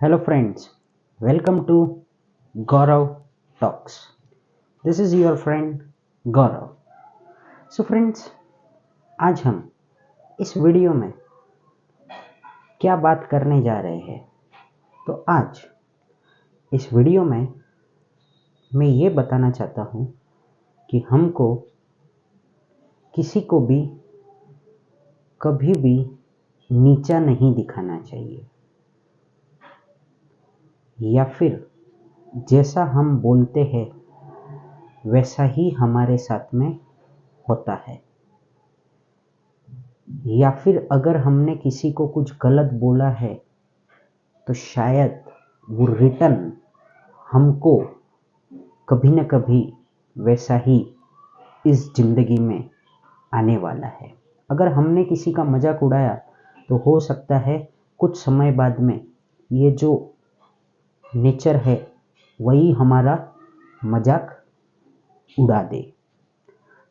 Hello friends, welcome to Gaurav Talks. This is your friend Gaurav. So friends, आज हम इस video में क्या बात करने जा रहे हैं? तो आज इस वीडियो में मैं ये बताना चाहता हूँ कि हमको किसी को भी कभी भी नीचा नहीं दिखाना चाहिए, या फिर जैसा हम बोलते हैं वैसा ही हमारे साथ में होता है, या फिर अगर हमने किसी को कुछ गलत बोला है तो शायद वो रिटर्न हमको कभी न कभी वैसा ही इस ज़िंदगी में आने वाला है। अगर हमने किसी का मजाक उड़ाया तो हो सकता है कुछ समय बाद में ये जो नेचर है वही हमारा मजाक उड़ा दे।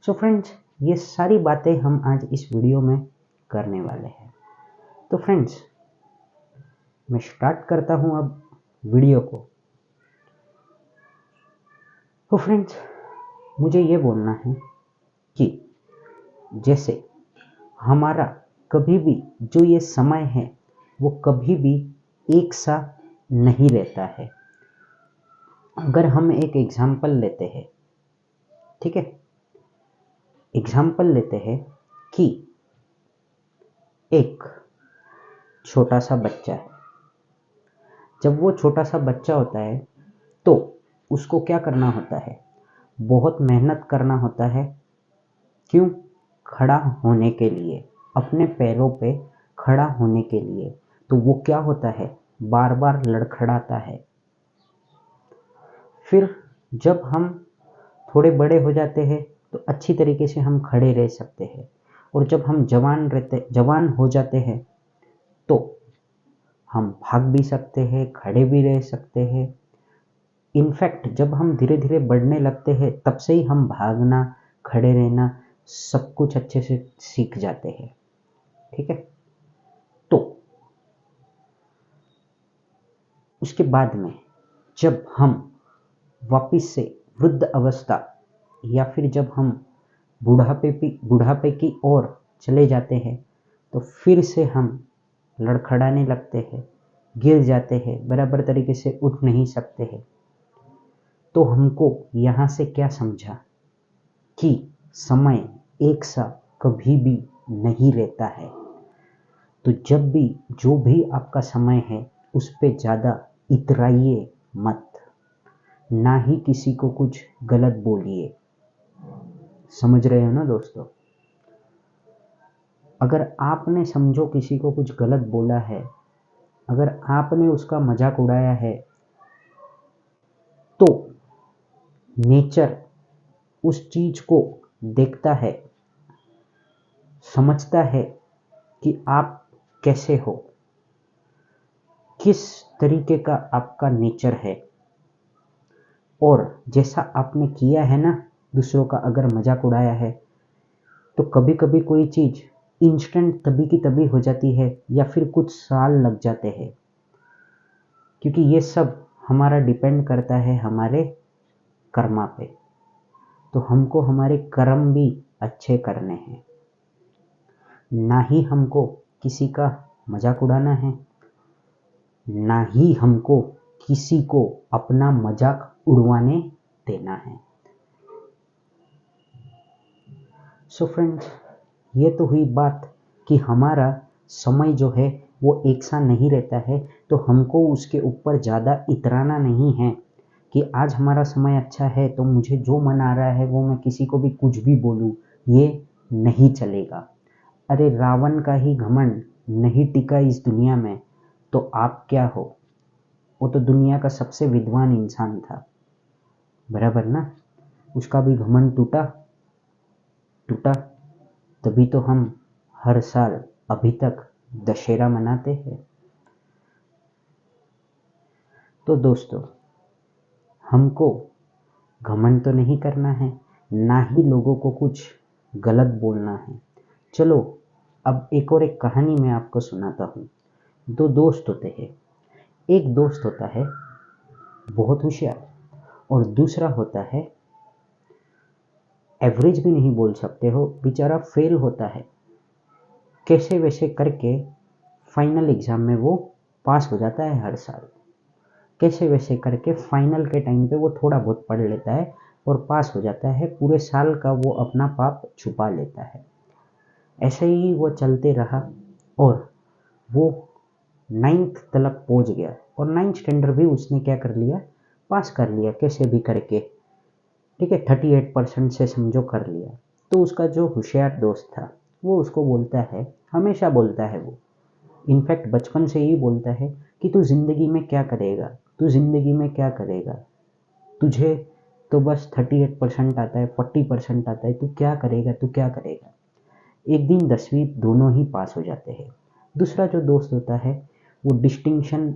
सो फ्रेंड्स, ये सारी बातें हम आज इस वीडियो में करने वाले हैं। तो फ्रेंड्स, मैं स्टार्ट करता हूँ अब वीडियो को। तो फ्रेंड्स, मुझे ये बोलना है कि जैसे हमारा कभी भी जो ये समय है वो कभी भी एक सा नहीं रहता है। अगर हम एक एग्जाम्पल लेते हैं, ठीक है, एग्जाम्पल लेते हैं कि एक छोटा सा बच्चा है। जब वो छोटा सा बच्चा होता है तो उसको क्या करना होता है? बहुत मेहनत करना होता है। क्यों? खड़ा होने के लिए, अपने पैरों पे खड़ा होने के लिए। तो वो क्या होता है? बार बार लड़खड़ाता है। फिर जब हम थोड़े बड़े हो जाते हैं तो अच्छी तरीके से हम खड़े रह सकते हैं, और जब हम जवान हो जाते हैं तो हम भाग भी सकते हैं, खड़े भी रह सकते हैं। इनफैक्ट जब हम धीरे धीरे बढ़ने लगते हैं तब से ही हम भागना, खड़े रहना सब कुछ अच्छे से सीख जाते हैं, ठीक है। तो उसके बाद में जब हम वापिस से वृद्ध अवस्था या फिर जब हम बुढ़ापे की ओर चले जाते हैं तो फिर से हम लड़खड़ाने लगते हैं, गिर जाते हैं, बराबर तरीके से उठ नहीं सकते हैं। तो हमको यहाँ से क्या समझा कि समय एक सा कभी भी नहीं रहता है। तो जब भी जो भी आपका समय है उस पे ज़्यादा इतराइए मत, ना ही किसी को कुछ गलत बोलिए। समझ रहे हो ना दोस्तों? अगर आपने समझो किसी को कुछ गलत बोला है, अगर आपने उसका मजाक उड़ाया है, तो नेचर उस चीज को देखता है, समझता है कि आप कैसे हो, किस तरीके का आपका नेचर है। और जैसा आपने किया है ना, दूसरों का अगर मजाक उड़ाया है, तो कभी कभी कोई चीज इंस्टेंट तभी की तभी हो जाती है या फिर कुछ साल लग जाते हैं, क्योंकि ये सब हमारा डिपेंड करता है हमारे कर्मा पे। तो हमको हमारे कर्म भी अच्छे करने हैं, ना ही हमको किसी का मजाक उड़ाना है, ना ही हमको किसी को अपना मजाक उड़वाने देना है। सो फ्रेंड्स, ये तो हुई बात कि हमारा समय जो है वो एक सा नहीं रहता है, तो हमको उसके ऊपर ज़्यादा इतराना नहीं है कि आज हमारा समय अच्छा है तो मुझे जो मन आ रहा है वो मैं किसी को भी कुछ भी बोलूँ, ये नहीं चलेगा। अरे रावण का ही घमंड नहीं टिका इस दुनिया में, तो आप क्या हो? वो तो दुनिया का सबसे विद्वान इंसान था, बराबर ना? उसका भी घमंड टूटा, तभी तो हम हर साल अभी तक दशहरा मनाते हैं। तो दोस्तों, हमको घमंड तो नहीं करना है, ना ही लोगों को कुछ गलत बोलना है। चलो अब एक और एक कहानी मैं आपको सुनाता हूँ। दो दोस्त होते हैं, एक दोस्त होता है बहुत होशियार और दूसरा होता है एवरेज भी नहीं बोल सकते हो, बेचारा फेल होता है, कैसे वैसे करके फाइनल एग्ज़ाम में वो पास हो जाता है हर साल, कैसे वैसे करके फाइनल के टाइम पे वो थोड़ा बहुत पढ़ लेता है और पास हो जाता है, पूरे साल का वो अपना पाप छुपा लेता है। ऐसे ही वो चलते रहा और वो 9th तक पहुंच गया और 9th स्टैंडर्ड भी उसने क्या कर लिया, पास कर लिया कैसे भी करके, ठीक है, 38% से समझो कर लिया। तो उसका जो होशियार दोस्त था वो उसको बोलता है, हमेशा बोलता है वो, इनफैक्ट बचपन से ही बोलता है कि तू ज़िंदगी में क्या करेगा, तू ज़िंदगी में क्या करेगा, तुझे तो बस 38% आता है, 40% आता है, तू क्या करेगा, तू क्या करेगा। एक दिन 10वीं दोनों ही पास हो जाते हैं। दूसरा जो दोस्त होता है वो डिस्टिंक्शन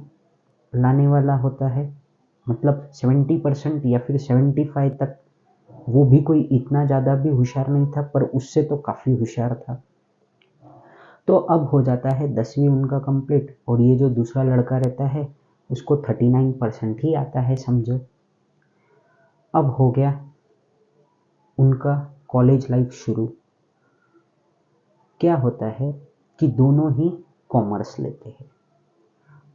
लाने वाला होता है, मतलब 70% या फिर 75 तक, वो भी कोई इतना ज़्यादा भी होशियार नहीं था पर उससे तो काफ़ी होशियार था। तो अब हो जाता है 10वीं उनका कंप्लीट और ये जो दूसरा लड़का रहता है उसको 39% ही आता है समझो। अब हो गया उनका कॉलेज लाइफ शुरू। क्या होता है कि दोनों ही कॉमर्स लेते हैं।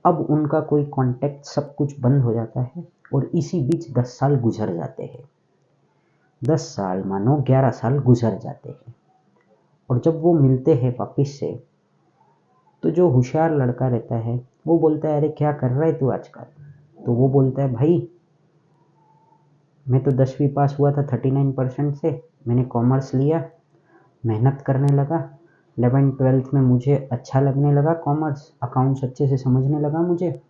अब उनका कोई कांटेक्ट, सब कुछ बंद हो जाता है और इसी बीच 10 साल गुजर जाते हैं। 10 साल मानो 11 साल गुजर जाते हैं और जब वो मिलते हैं वापिस से तो जो होशियार लड़का रहता है वो बोलता है, अरे क्या कर रहा है तू आजकल। तो वो बोलता है, भाई मैं तो 10वीं पास हुआ था 39% से, मैंने कॉमर्स लिया, मेहनत करने लगा, 11th-12th में मुझे अच्छा लगने लगा कॉमर्स, अकाउंट्स अच्छे से समझने लगा मुझे,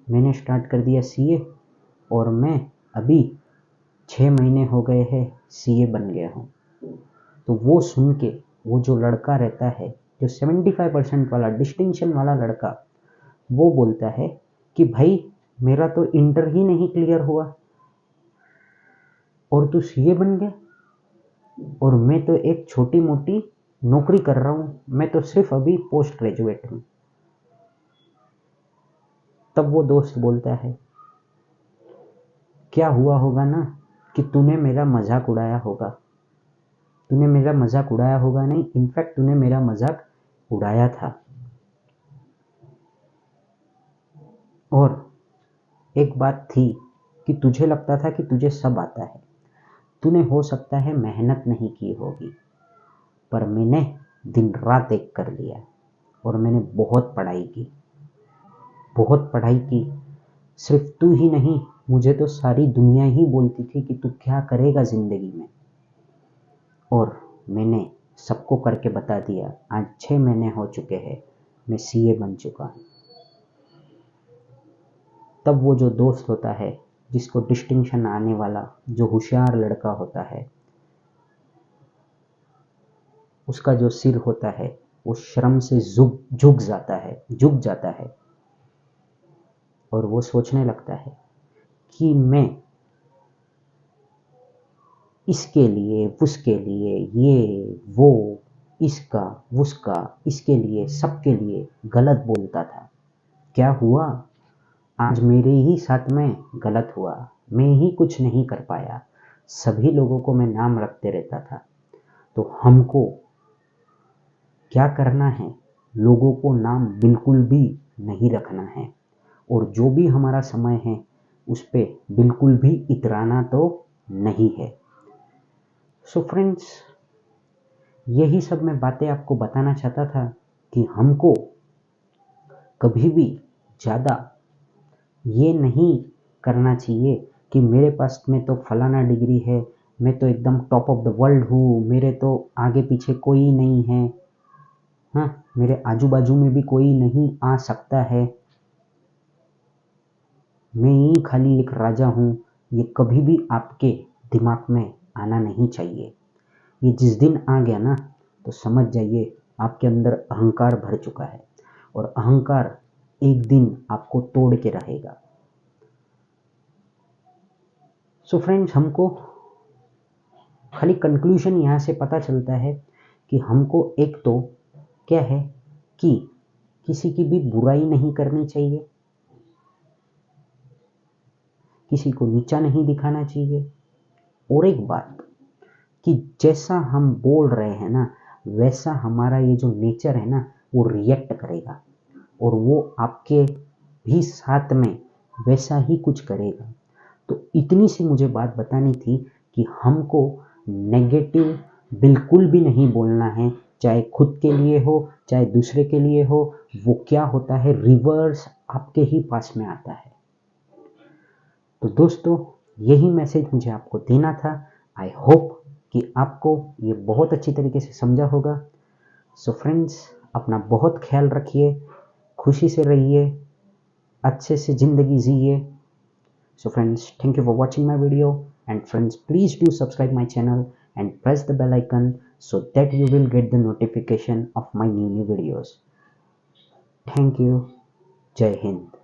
मैंने स्टार्ट कर दिया सीए और मैं अभी 6 महीने हो गए हैं सीए बन गया हूँ। तो वो सुन के वो जो लड़का रहता है, जो 75% वाला डिस्टिंक्शन वाला लड़का, वो बोलता है कि भाई मेरा तो इंटर ही नहीं क्लियर हुआ और तू सीए बन गया और मैं तो एक छोटी मोटी नौकरी कर रहा हूँ, मैं तो सिर्फ अभी पोस्ट ग्रेजुएट हूँ। तब वो दोस्त बोलता है, क्या हुआ होगा ना कि तूने मेरा मजाक उड़ाया होगा, तूने मेरा मजाक उड़ाया होगा नहीं, इनफैक्ट तूने मेरा मजाक उड़ाया था। और एक बात थी कि तुझे लगता था कि तुझे सब आता है, तूने हो सकता है मेहनत नहीं की होगी, पर मैंने दिन रात एक कर लिया और मैंने बहुत पढ़ाई की, बहुत पढ़ाई की। सिर्फ तू ही नहीं, मुझे तो सारी दुनिया ही बोलती थी कि तू क्या करेगा ज़िंदगी में, और मैंने सबको करके बता दिया। आज 6 महीने हो चुके हैं, मैं सीए बन चुका हूँ। तब वो जो दोस्त होता है जिसको डिस्टिंक्शन आने वाला, जो होशियार लड़का होता है, उसका जो सिर होता है वो शर्म से झुक जाता है और वो सोचने लगता है कि मैं इसके लिए, उसके लिए, ये वो, इसका उसका, इसके लिए, सबके लिए गलत बोलता था। क्या हुआ, आज मेरे ही साथ में गलत हुआ, मैं ही कुछ नहीं कर पाया, सभी लोगों को मैं नाम रखते रहता था। तो हमको क्या करना है, लोगों को नाम बिल्कुल भी नहीं रखना है और जो भी हमारा समय है उस पे बिल्कुल भी इतराना तो नहीं है। सो फ्रेंड्स, यही सब मैं बातें आपको बताना चाहता था कि हमको कभी भी ज़्यादा ये नहीं करना चाहिए कि मेरे पास में तो फलाना डिग्री है, मैं तो एकदम टॉप ऑफ द वर्ल्ड हूँ, मेरे तो आगे पीछे कोई नहीं है, हाँ, मेरे आजू बाजू में भी कोई नहीं आ सकता है, मैं ही खाली एक राजा हूँ। ये कभी भी आपके दिमाग में आना नहीं चाहिए। ये जिस दिन आ गया ना तो समझ जाइए आपके अंदर अहंकार भर चुका है और अहंकार एक दिन आपको तोड़ के रहेगा। सो फ्रेंड्स, हमको खाली कंक्लूजन यहाँ से पता चलता है कि हमको एक तो क्या है कि किसी की भी बुराई नहीं करनी चाहिए, किसी को नीचा नहीं दिखाना चाहिए। और एक बात कि जैसा हम बोल रहे हैं ना, वैसा हमारा ये जो नेचर है ना वो रिएक्ट करेगा और वो आपके भी साथ में वैसा ही कुछ करेगा। तो इतनी सी मुझे बात बतानी थी कि हमको नेगेटिव बिल्कुल भी नहीं बोलना है, चाहे खुद के लिए हो चाहे दूसरे के लिए हो। वो क्या होता है, रिवर्स आपके ही पास में आता है। तो दोस्तों, यही मैसेज मुझे आपको देना था। आई होप कि आपको ये बहुत अच्छी तरीके से समझा होगा। सो फ्रेंड्स, अपना बहुत ख्याल रखिए, खुशी से रहिए, अच्छे से ज़िंदगी जिए। So friends, thank you for watching my video, and friends, please do subscribe my channel and press the bell icon so that you will get the notification of my new videos. Thank you. Jai Hind.